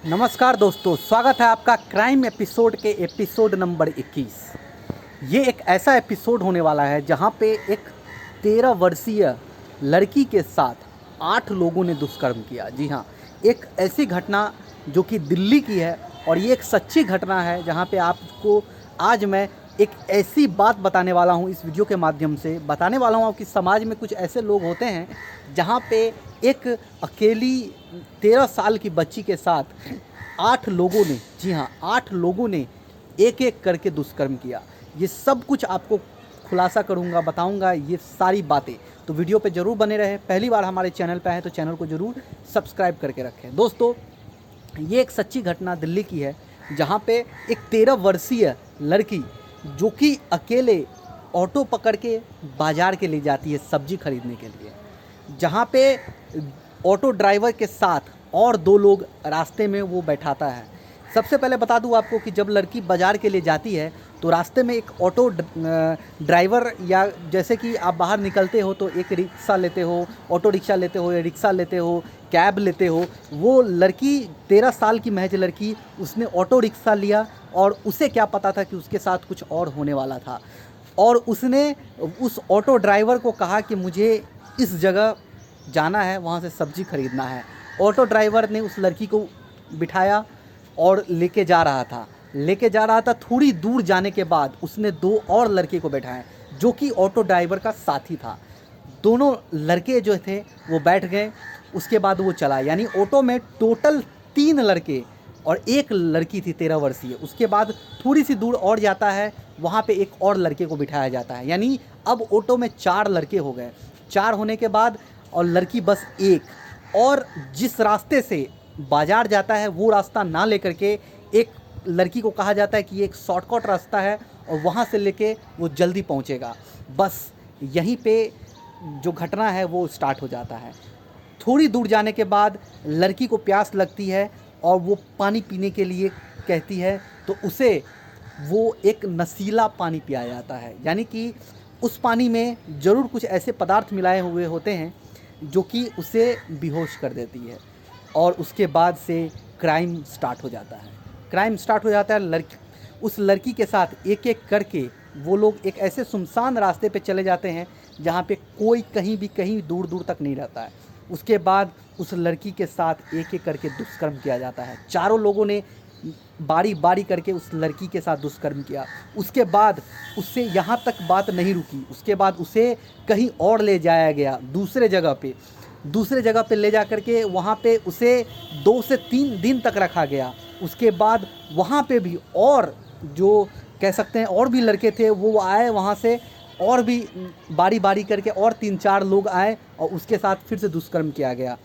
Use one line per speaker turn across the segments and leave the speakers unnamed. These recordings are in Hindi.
नमस्कार दोस्तों, स्वागत है आपका क्राइम एपिसोड के एपिसोड नंबर 21। ये एक ऐसा एपिसोड होने वाला है जहां पे एक 13 वर्षीय लड़की के साथ 8 लोगों ने दुष्कर्म किया। जी हाँ, एक ऐसी घटना जो कि दिल्ली की है और ये एक सच्ची घटना है जहां पे आपको आज मैं एक ऐसी बात बताने वाला हूं। इस वीडियो के माध्यम से बताने वाला हूं कि समाज में कुछ ऐसे लोग होते हैं जहां पे एक अकेली 13 साल की बच्ची के साथ 8 लोगों ने, जी हाँ 8 लोगों ने एक एक करके दुष्कर्म किया। ये सब कुछ आपको खुलासा करूँगा, बताऊँगा ये सारी बातें, तो वीडियो पे ज़रूर बने रहे। पहली बार हमारे चैनल पे आए तो चैनल को ज़रूर सब्सक्राइब करके रखें। दोस्तों, ये एक सच्ची घटना दिल्ली की है जहाँ पे एक 13 वर्षीय लड़की जो कि अकेले ऑटो पकड़ के बाज़ार के लिए जाती है सब्जी खरीदने के लिए, जहाँ पे ऑटो ड्राइवर के साथ और 2 लोग रास्ते में वो बैठाता है। सबसे पहले बता दूं आपको कि जब लड़की बाज़ार के लिए जाती है तो रास्ते में एक ऑटो ड्राइवर, या जैसे कि आप बाहर निकलते हो तो एक रिक्शा लेते हो, ऑटो रिक्शा लेते हो या रिक्शा लेते हो, कैब लेते हो। वो लड़की 13 साल की महज लड़की, उसने ऑटो रिक्शा लिया और उसे क्या पता था कि उसके साथ कुछ और होने वाला था। और उसने उस ऑटो ड्राइवर को कहा कि मुझे इस जगह जाना है, वहाँ से सब्ज़ी खरीदना है। ऑटो ड्राइवर ने उस लड़की को बिठाया और लेके जा रहा था। थोड़ी दूर जाने के बाद उसने 2 और लड़के को बैठाया जो कि ऑटो ड्राइवर का साथी था। दोनों लड़के जो थे वो बैठ गए। उसके बाद वो चला, यानी ऑटो में टोटल 3 लड़के और 1 लड़की थी 13 वर्षीय। उसके बाद थोड़ी सी दूर और जाता है, वहाँ पे एक और लड़के को बिठाया जाता है, यानी अब ऑटो में 4 लड़के हो गए। 4 होने के बाद और लड़की बस 1। और जिस रास्ते से बाज़ार जाता है वो रास्ता ना लेकर के एक लड़की को कहा जाता है कि ये एक शॉर्टकट रास्ता है और वहाँ से लेके वो जल्दी पहुँचेगा। बस यहीं पे जो घटना है वो स्टार्ट हो जाता है। थोड़ी दूर जाने के बाद लड़की को प्यास लगती है और वो पानी पीने के लिए कहती है, तो उसे वो एक नशीला पानी पिया जाता है, यानी कि उस पानी में ज़रूर कुछ ऐसे पदार्थ मिलाए हुए होते हैं जो कि उसे बेहोश कर देती है। और उसके बाद से क्राइम स्टार्ट हो जाता है। उस लड़की के साथ एक एक करके वो लोग एक ऐसे सुनसान रास्ते पे चले जाते हैं जहाँ पे कोई कहीं दूर दूर तक नहीं रहता है। उसके बाद उस लड़की के साथ एक एक करके दुष्कर्म किया जाता है। चारों लोगों ने बारी बारी करके उस लड़की के साथ दुष्कर्म किया। उसके बाद उससे यहाँ तक बात नहीं रुकी, उसके बाद उसे कहीं और ले जाया गया, दूसरे जगह पे ले जा कर के वहाँ पे उसे 2 से 3 दिन तक रखा गया। उसके बाद वहाँ पे भी और जो कह सकते हैं और भी लड़के थे वो आए वहाँ से, और भी बारी बारी करके और 3-4 लोग आए और उसके साथ फिर से दुष्कर्म किया गया।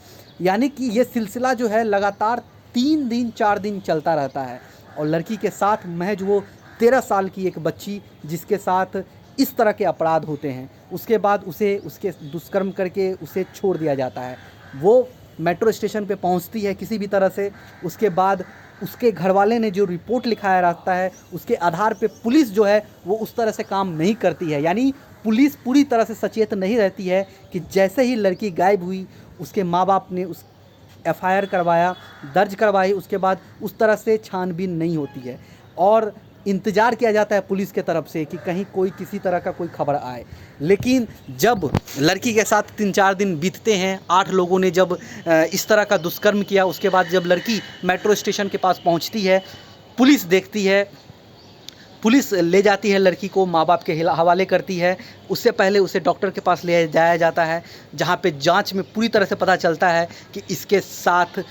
यानी कि ये सिलसिला जो है लगातार 3 दिन 4 दिन चलता रहता है। और लड़की के साथ महज वो 13 साल की एक बच्ची जिसके साथ इस तरह के अपराध होते हैं, उसके बाद उसे उसके दुष्कर्म करके उसे छोड़ दिया जाता है। वो मेट्रो स्टेशन पे पहुंचती है किसी भी तरह से। उसके बाद उसके घरवाले ने जो रिपोर्ट लिखाया रहता है उसके आधार पे पुलिस जो है वो उस तरह से काम नहीं करती है, यानी पुलिस पूरी तरह से सचेत नहीं रहती है कि जैसे ही लड़की गायब हुई उसके माँ बाप ने उस एफआईआर दर्ज करवाई, उसके बाद उस तरह से छानबीन नहीं होती है और इंतज़ार किया जाता है पुलिस के तरफ से कि कहीं कोई किसी तरह का कोई खबर आए। लेकिन जब लड़की के साथ 3-4 दिन बीतते हैं, 8 लोगों ने जब इस तरह का दुष्कर्म किया, उसके बाद जब लड़की मेट्रो स्टेशन के पास पहुंचती है, पुलिस देखती है, पुलिस ले जाती है लड़की को, माँ बाप के हवाले करती है। उससे पहले उसे डॉक्टर के पास ले जाया जाता है जहाँ पे जांच में पूरी तरह से पता चलता है कि इसके साथ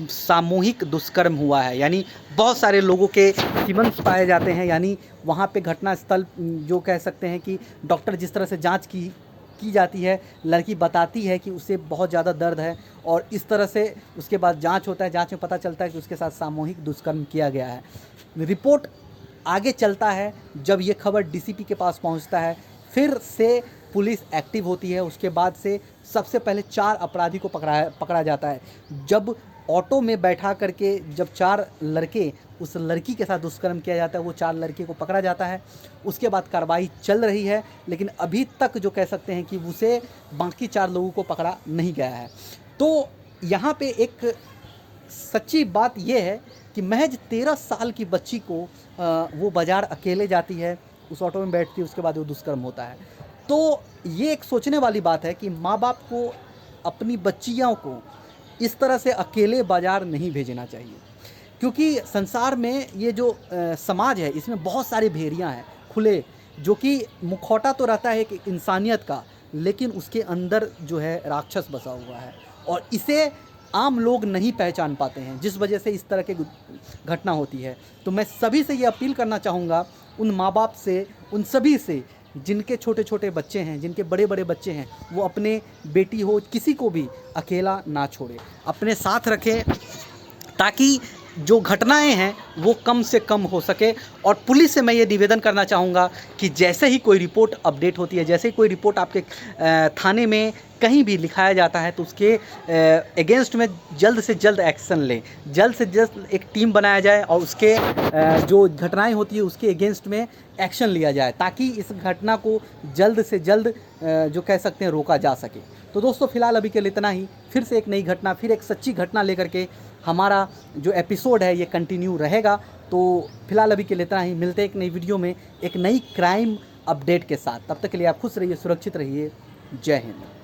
सामूहिक दुष्कर्म हुआ है, यानी बहुत सारे लोगों के सीमेंस पाए जाते हैं। यानी वहाँ पे घटना स्थल जो कह सकते हैं कि डॉक्टर जिस तरह से जांच की जाती है, लड़की बताती है कि उसे बहुत ज़्यादा दर्द है और इस तरह से उसके बाद जांच होता है। जांच में पता चलता है कि उसके साथ सामूहिक दुष्कर्म किया गया है। रिपोर्ट आगे चलता है, जब ये खबर डीसीपी के पास पहुंचता है फिर से पुलिस एक्टिव होती है। उसके बाद से सबसे पहले 4 अपराधी को पकड़ा जाता है। जब ऑटो में बैठा करके जब 4 लड़के उस लड़की के साथ दुष्कर्म किया जाता है, वो 4 लड़के को पकड़ा जाता है। उसके बाद कार्रवाई चल रही है, लेकिन अभी तक जो कह सकते हैं कि उसे बाकी 4 लोगों को पकड़ा नहीं गया है। तो यहाँ पे एक सच्ची बात ये है कि महज 13 साल की बच्ची को वो बाज़ार अकेले जाती है, उस ऑटो में बैठती है, उसके बाद वो दुष्कर्म होता है। तो ये एक सोचने वाली बात है कि माँ-बाप को अपनी बच्चियों को इस तरह से अकेले बाज़ार नहीं भेजना चाहिए। क्योंकि संसार में ये जो समाज है, इसमें बहुत सारे भेड़िया हैं खुले, जो कि मुखौटा तो रहता है एक इंसानियत का, लेकिन उसके अंदर जो है राक्षस बसा हुआ है और इसे आम लोग नहीं पहचान पाते हैं, जिस वजह से इस तरह की घटना होती है। तो मैं सभी से ये अपील करना चाहूँगा, उन माँ बाप से, उन सभी से जिनके छोटे छोटे बच्चे हैं, जिनके बड़े बड़े बच्चे हैं, वो अपने बेटी हो किसी को भी अकेला ना छोड़े, अपने साथ रखें, ताकि जो घटनाएं हैं वो कम से कम हो सके। और पुलिस से मैं ये निवेदन करना चाहूँगा कि जैसे ही कोई रिपोर्ट अपडेट होती है, जैसे ही कोई रिपोर्ट आपके थाने में कहीं भी लिखाया जाता है, तो उसके अगेंस्ट में जल्द से जल्द एक्शन लें, जल्द से जल्द एक टीम बनाया जाए और उसके जो घटनाएं होती है उसके अगेंस्ट में एक्शन लिया जाए, ताकि इस घटना को जल्द से जल्द जो कह सकते हैं रोका जा सके। तो दोस्तों फ़िलहाल अभी के लिए इतना ही। फिर से एक नई घटना, फिर एक सच्ची घटना लेकर के हमारा जो एपिसोड है ये कंटिन्यू रहेगा। तो फिलहाल अभी के लिए इतना ही। मिलते हैं एक नई वीडियो में एक नई क्राइम अपडेट के साथ। तब तक के लिए आप खुश रहिए, सुरक्षित रहिए। जय हिंद।